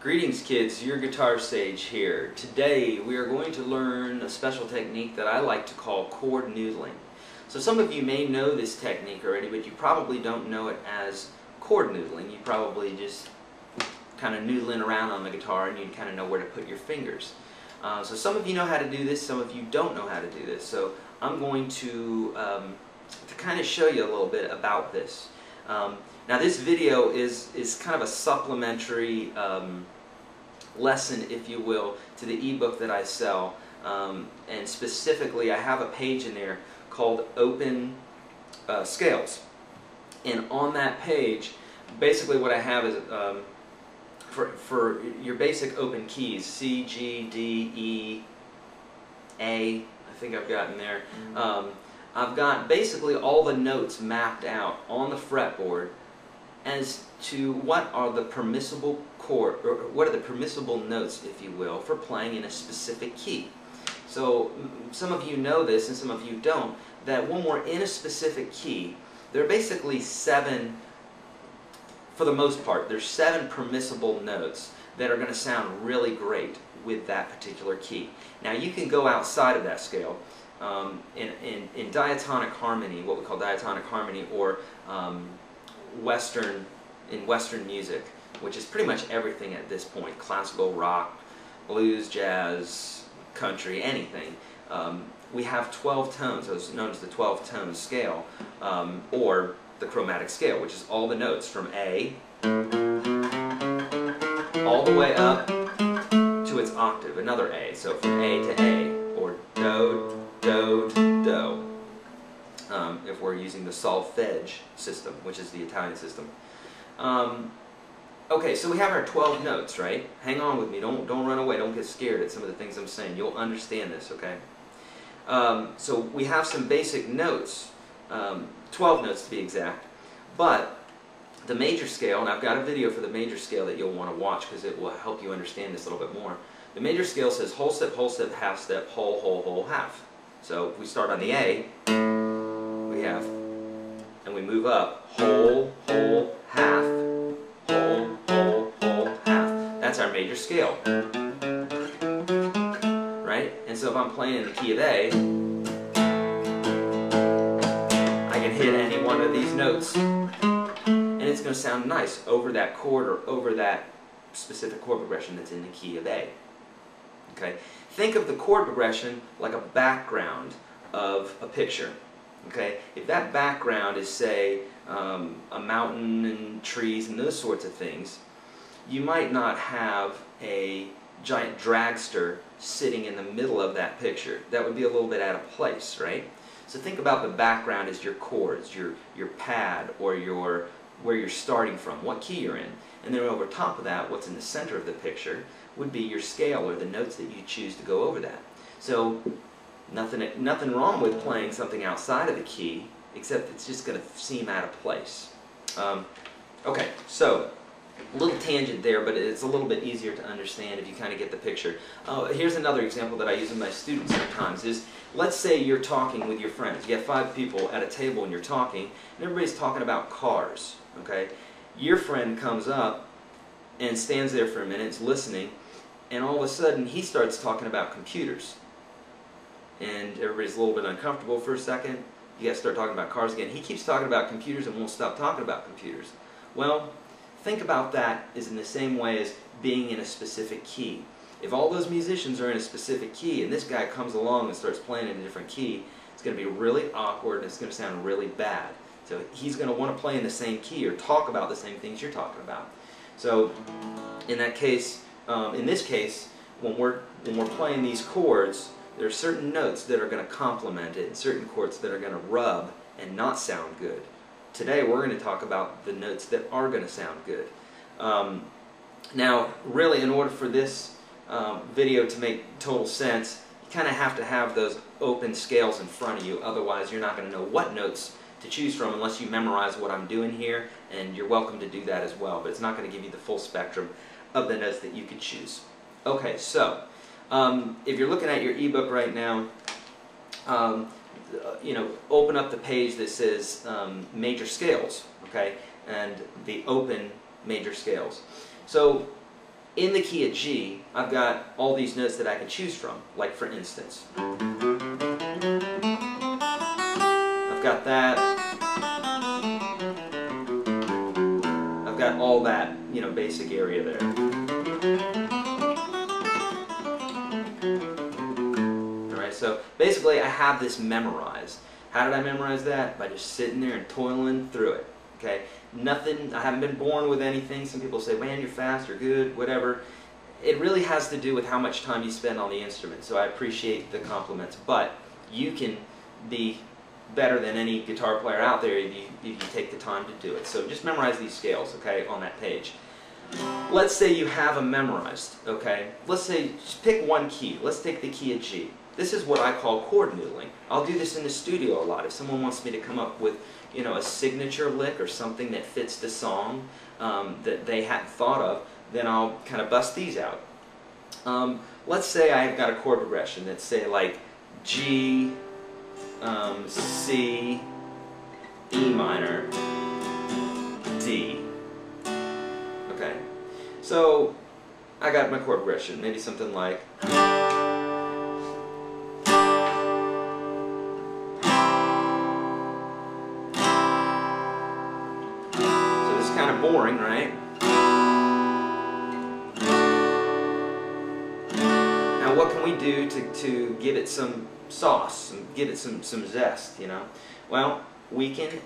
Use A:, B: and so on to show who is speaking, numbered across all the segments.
A: Greetings kids, YourGuitarSage here. Today we are going to learn a special technique that I like to call chord noodling. So some of you may know this technique already, but you probably don't know it as chord noodling. You probably just kind of noodling around on the guitar and you kind of know where to put your fingers. So some of you know how to do this, some of you don't know how to do this. So I'm going to kind of show you a little bit about this. Now this video is kind of a supplementary lesson, if you will, to the ebook that I sell, and specifically I have a page in there called Open Scales, and on that page basically what I have is for your basic open keys, C, G, D, E, A, I think I've got in there. I've got basically all the notes mapped out on the fretboard as to what are the permissible chord, or what are the permissible notes, if you will, for playing in a specific key. So some of you know this and some of you don't, that when we're in a specific key, there are basically 7, for the most part, there's 7 permissible notes that are going to sound really great with that particular key. Now you can go outside of that scale. In diatonic harmony, what we call diatonic harmony, or in Western music, which is pretty much everything at this point, classical, rock, blues, jazz, country, anything, we have 12 tones, those known as the 12-tone scale, or the chromatic scale, which is all the notes from A all the way up to its octave, another A, so from A to A, or Do, Do, Do, if we're using the solfege system, which is the Italian system. Okay, so we have our 12 notes, right? Hang on with me, don't run away, don't get scared at some of the things I'm saying. You'll understand this, okay? So we have some basic notes, 12 notes to be exact, but the major scale, and I've got a video for the major scale that you'll want to watch because it will help you understand this a little bit more. The major scale says whole step, half step, whole, whole, whole, half. So if we start on the A, we have, and we move up, whole, whole, half, whole, whole, whole, half. That's our major scale. Right? And so if I'm playing in the key of A, I can hit any one of these notes, and it's going to sound nice over that chord or over that specific chord progression that's in the key of A. Okay? Think of the chord progression like a background of a picture. Okay? If that background is, say, a mountain and trees and those sorts of things, you might not have a giant dragster sitting in the middle of that picture. That would be a little bit out of place, right? So think about the background as your chords, your pad, or where you're starting from, what key you're in. And then over top of that, what's in the center of the picture would be your scale, or the notes that you choose to go over that. So nothing wrong with playing something outside of the key, except it's just going to seem out of place. Okay, so a little tangent there, but it's a little bit easier to understand if you kind of get the picture. Here's another example that I use with my students sometimes is, let's say you're talking with your friends. You have 5 people at a table and you're talking, and everybody's talking about cars, okay? Your friend comes up and stands there for a minute, is listening, and all of a sudden he starts talking about computers. And everybody's a little bit uncomfortable for a second. You guys start talking about cars again. He keeps talking about computers and won't stop talking about computers. Well, think about that as in the same way as being in a specific key. If all those musicians are in a specific key and this guy comes along and starts playing in a different key, it's going to be really awkward and it's going to sound really bad. So he's going to want to play in the same key or talk about the same things you're talking about. So in that case, in this case, when we're playing these chords, there are certain notes that are going to complement it and certain chords that are going to rub and not sound good. Today we're going to talk about the notes that are going to sound good. Now, really, in order for this video to make total sense, you kind of have to have those open scales in front of you, otherwise you're not going to know what notes to choose from unless you memorize what I'm doing here, and you're welcome to do that as well, but it's not going to give you the full spectrum of the notes that you could choose. Okay, so if you're looking at your ebook right now, you know, open up the page that says major scales, okay, and the open major scales. So In the key of G, I've got all these notes that I can choose from. Like for instance, I've got that. I've got all that, you know, basic area there. Alright, so basically I have this memorized. How did I memorize that? By just sitting there and toiling through it. Okay? Nothing, I haven't been born with anything. Some people say, man, you're fast or good, whatever. It really has to do with how much time you spend on the instrument. So I appreciate the compliments. But you can be better than any guitar player out there if you take the time to do it. So just memorize these scales, okay, on that page. Let's say you have them memorized, okay? Let's say, just pick one key. Let's take the key of G. This is what I call chord noodling. I'll do this in the studio a lot. If someone wants me to come up with, you know, a signature lick or something that fits the song that they hadn't thought of, then I'll kind of bust these out. Let's say I've got a chord progression that's, say, like G, C, E minor, D. Okay, so I got my chord progression, maybe something like. So this is kind of boring, right? Now what can we do to give it some sauce and give it some zest, you know? Well, we can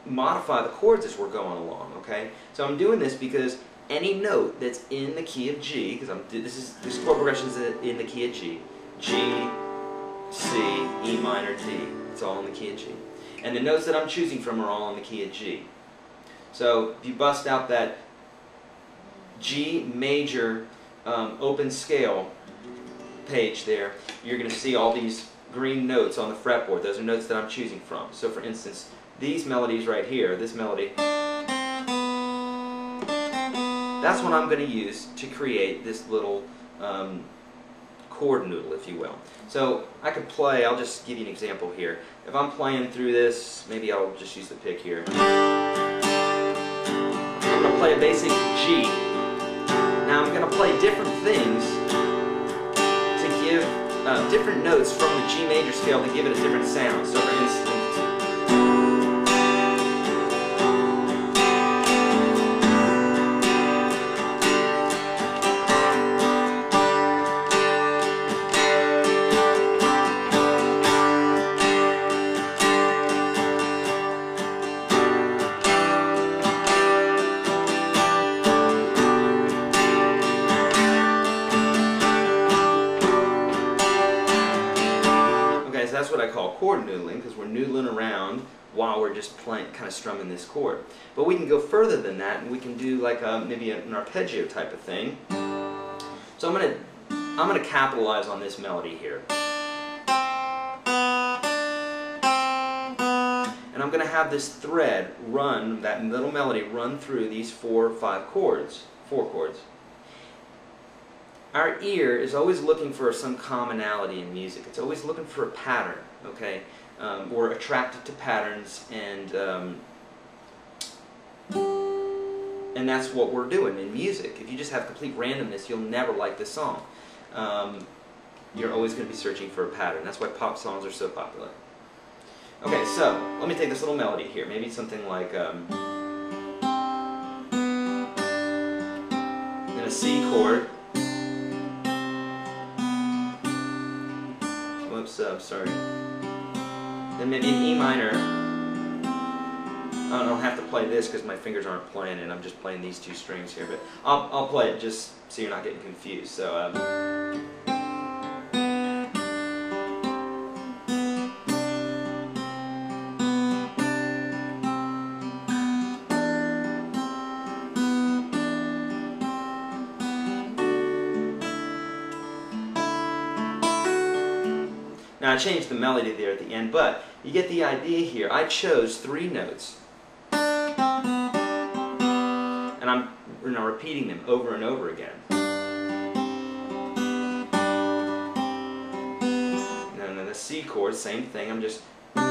A: modify the chords as we're going along, okay? So I'm doing this because any note that's in the key of G, because this chord progression is in the key of G, G, C, E minor, D. It's all in the key of G. And the notes that I'm choosing from are all in the key of G. So if you bust out that G major open scale page there, you're going to see all these green notes on the fretboard. Those are notes that I'm choosing from. So for instance, these melodies right here, this melody, that's what I'm going to use to create this little chord noodle, if you will. So I could play, I'll just give you an example here. If I'm playing through this, maybe I'll just use the pick here. I'm going to play a basic G. Now I'm going to play different things to give different notes from the G major scale to give it a different sound. So for instance, that's what I call chord noodling, because we're noodling around while we're just playing, kind of strumming this chord. But we can go further than that, and we can do like maybe an arpeggio type of thing. So I'm gonna capitalize on this melody here, and I'm gonna have this thread run, that little melody run through these 4 or 5 chords, 4 chords. Our ear is always looking for some commonality in music. It's always looking for a pattern, okay? We're attracted to patterns, and that's what we're doing in music. If you just have complete randomness, you'll never like the song. You're always going to be searching for a pattern. That's why pop songs are so popular. Okay, so let me take this little melody here. Maybe something like in a C chord. Whoops, sorry. Then maybe an E minor. I don't have to play this because my fingers aren't playing it. I'm just playing these 2 strings here, but I'll play it just so you're not getting confused. So. Now I changed the melody there at the end, but you get the idea here. I chose 3 notes, and I'm repeating them over and over again. And then the C chord, same thing. I'm just. Then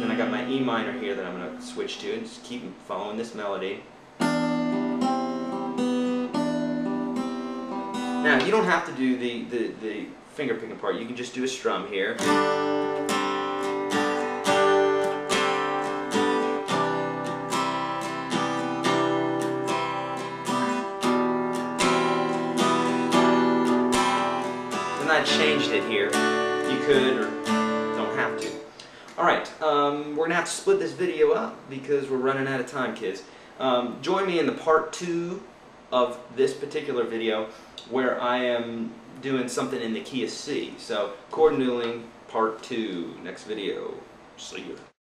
A: I got my E minor here that I'm going to switch to, and just keep following this melody. Now, you don't have to do the finger picking part. You can just do a strum here. And I changed it here. You could or don't have to. Alright, we're going to have to split this video up because we're running out of time, kids. Join me in the part 2 of this particular video where I am doing something in the key of C. So, chord noodling part 2, next video. See you.